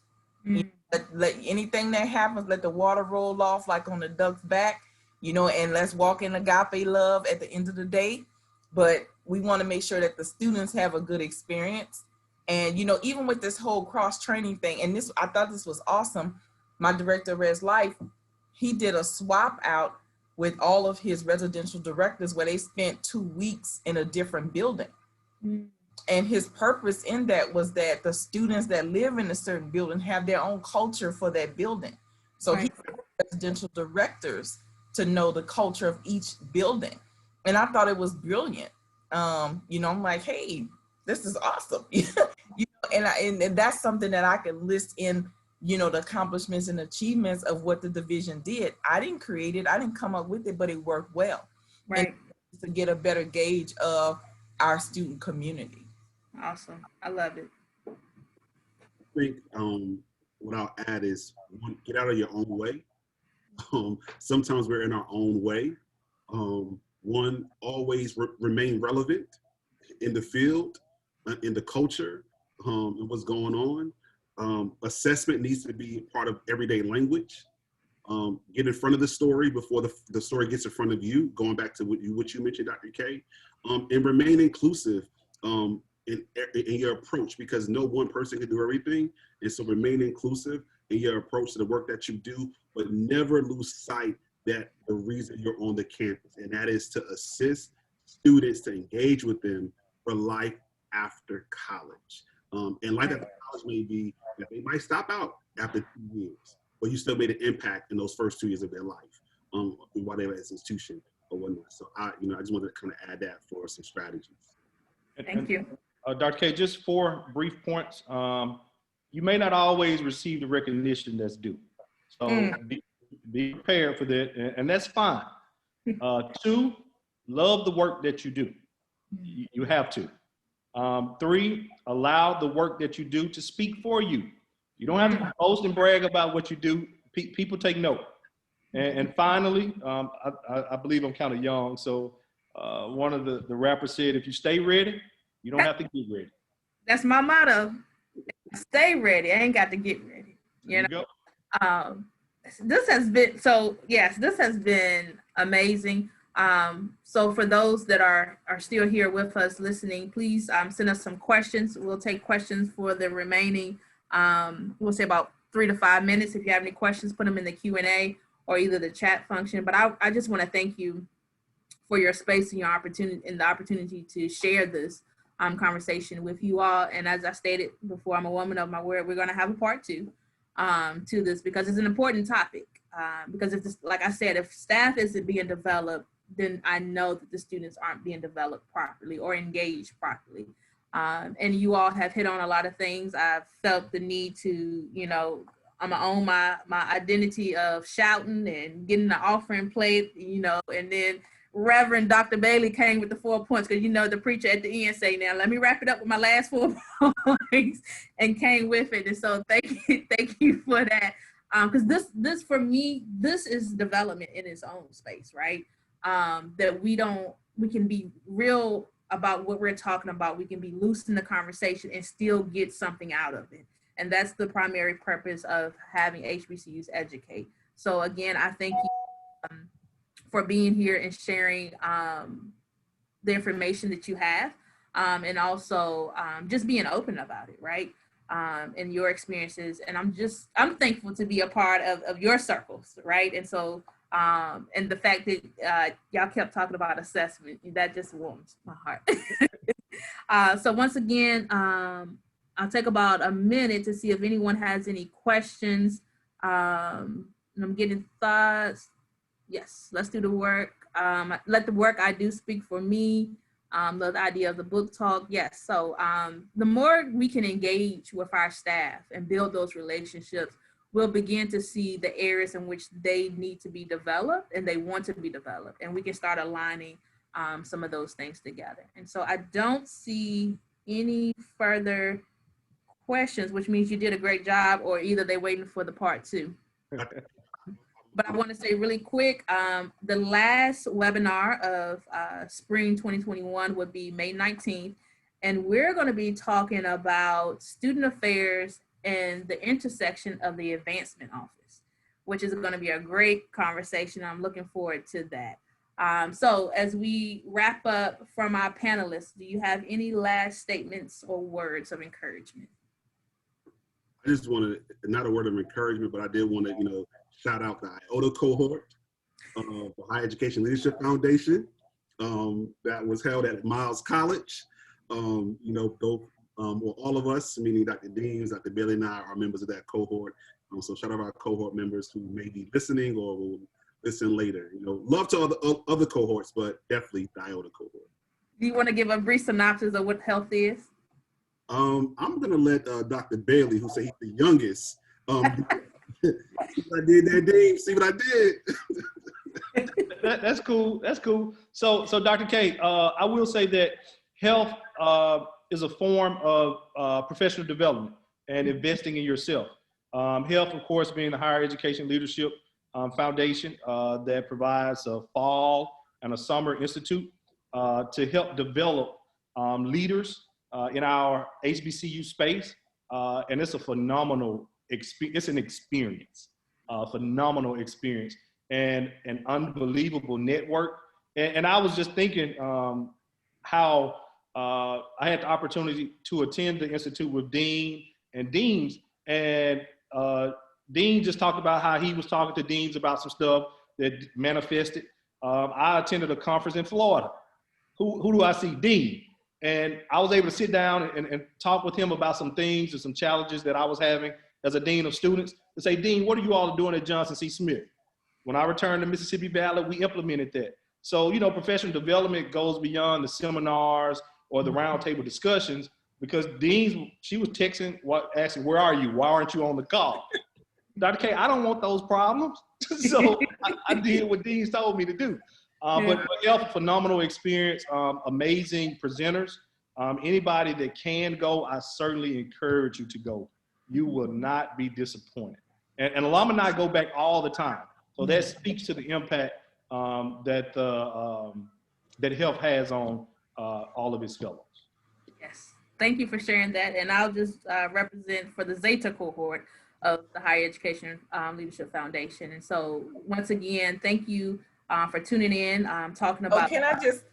Let anything that happens, let the water roll off like on the duck's back, and let's walk in agape love at the end of the day. But we want to make sure that the students have a good experience. And, even with this whole cross-training thing, and I thought this was awesome. My director of Res Life, he did a swap out with all of his residential directors where they spent 2 weeks in a different building. And his purpose in that was that the students that live in a certain building have their own culture for that building. So he had residential directors to know the culture of each building. And I thought it was brilliant. I'm like, hey, this is awesome. And that's something that I can list in the accomplishments and achievements of what the division did. I didn't create it. I didn't come up with it, but it worked well. Right. And to get a better gauge of our student community. Awesome. I love it. I think what I'll add is, one, get out of your own way. Sometimes we're in our own way. One, always remain relevant in the field. in the culture and what's going on. Assessment needs to be part of everyday language. Get in front of the story before the story gets in front of you, going back to what you mentioned, Dr. K, and remain inclusive in your approach, because no one person can do everything. And so remain inclusive in your approach to the work that you do, but never lose sight that the reason you're on the campus, and that is to assist students, to engage with them for life after college. And life after college may be that they might stop out after 2 years, but you still made an impact in those first 2 years of their life, while they were at an institution or whatnot. So I just wanted to kind of add that for some strategies. Thank you. Dr. K, just 4 brief points. You may not always receive the recognition that's due. So be prepared for that, and that's fine. 2, love the work that you do. You have to. 3, allow the work that you do to speak for you. You don't have to boast and brag about what you do. People take note. And finally, I believe I'm kind of young, so one of the rappers said, if you stay ready, you don't have to get ready. That's my motto. Stay ready. I ain't got to get ready. You know? This has been, so yes, this has been amazing. So for those that are still here with us listening, please send us some questions. We'll take questions for the remaining, we'll say about 3 to 5 minutes. If you have any questions, put them in the Q&A or either the chat function. But I just want to thank you for your space and your opportunity and the opportunity to share this conversation with you all. And as I stated before, I'm a woman of my word. We're going to have a part 2 to this, because it's an important topic. Because if this, like I said, if staff isn't being developed, then I know that the students aren't being developed properly or engaged properly. And you all have hit on a lot of things. I've felt the need to, I'm gonna own my identity of shouting and getting the offering plate, and then Reverend Dr. Bailey came with the 4 points, because the preacher at the end say, now let me wrap it up with my last 4 points, and came with it. And so thank you for that. Because this for me, this is development in its own space, right? That we can be real about what we're talking about. We can be loose in the conversation and still get something out of it. And that's the primary purpose of having HBCUs educate. So again, I thank you for being here and sharing the information that you have, and also just being open about it, right? And your experiences. And I'm thankful to be a part of your circles, right? And so, and the fact that y'all kept talking about assessment, that just warms my heart. So once again, I'll take about a minute to see if anyone has any questions. And I'm getting thoughts. Yes, let's do the work. Let the work I do speak for me. The idea of the book talk. Yes. So the more we can engage with our staff and build those relationships, we'll begin to see the areas in which they need to be developed and they want to be developed. And we can start aligning some of those things together. And so I don't see any further questions, which means you did a great job, or either they're waiting for the part 2. But I want to say really quick, the last webinar of spring 2021 would be May 19th. And we're going to be talking about student affairs and the intersection of the advancement office, which is going to be a great conversation. I'm looking forward to that. So as we wrap up from our panelists, do you have any last statements or words of encouragement? I just wanted, not a word of encouragement, but I did want to, shout out the IOTA cohort for Higher Education Leadership Foundation that was held at Miles College. All of us, meaning Dr. Deams, Dr. Bailey, and I are members of that cohort. So shout out our cohort members who may be listening or will listen later. Love to other cohorts, but definitely the IOTA cohort. Do you want to give a brief synopsis of what health is? I'm gonna let Dr. Bailey, who said he's the youngest, see what I did there, Dave? See what I did? That's cool. That's cool. So Dr. K, I will say that health is a form of professional development and investing in yourself. Health, of course, being the Higher Education Leadership Foundation that provides a fall and a summer institute to help develop leaders in our HBCU space, and it's a phenomenal experience. It's an experience, phenomenal experience, and an unbelievable network. And I was just thinking how I had the opportunity to attend the Institute with Dean and Deams, and Dean just talked about how he was talking to Deans about some stuff that manifested. I attended a conference in Florida. Who do I see? Dean. And I was able to sit down and talk with him about some things and some challenges that I was having as a dean of students, to say, Dean, what are you all doing at Johnson C. Smith? When I returned to Mississippi Valley, we implemented that. So, you know, professional development goes beyond the seminars or the roundtable discussions, because Dean, she was texting, asking, where are you? Why aren't you on the call? Dr. K, I don't want those problems. So I did what Dean told me to do. But yeah, phenomenal experience, amazing presenters. Anybody that can go, I certainly encourage you to go. You will not be disappointed. And alumni go back all the time. So that speaks to the impact that health has on all of its fellows. Yes, thank you for sharing that. And I'll just represent for the Zeta cohort of the Higher Education Leadership Foundation. And so once again, thank you for tuning in, talking about— can I just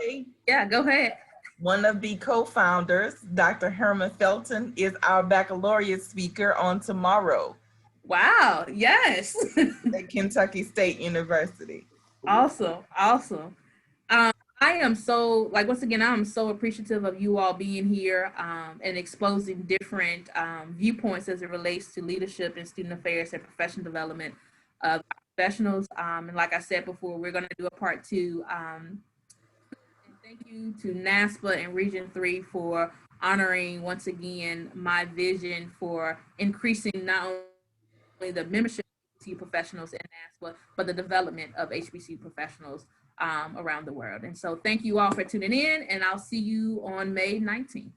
say? Yeah, go ahead. One of the co-founders, Dr. Herman Felton, is our baccalaureate speaker on tomorrow. Wow, yes. At Kentucky State University. Awesome, awesome. I am so, once again, I'm so appreciative of you all being here and exposing different viewpoints as it relates to leadership and student affairs and professional development of professionals. And like I said before, we're going to do a part 2. And thank you to NASPA and Region 3 for honoring, once again, my vision for increasing not only the membership of HBCU professionals in NASPA, but the development of HBCU professionals around the world. And so thank you all for tuning in, and I'll see you on May 19th.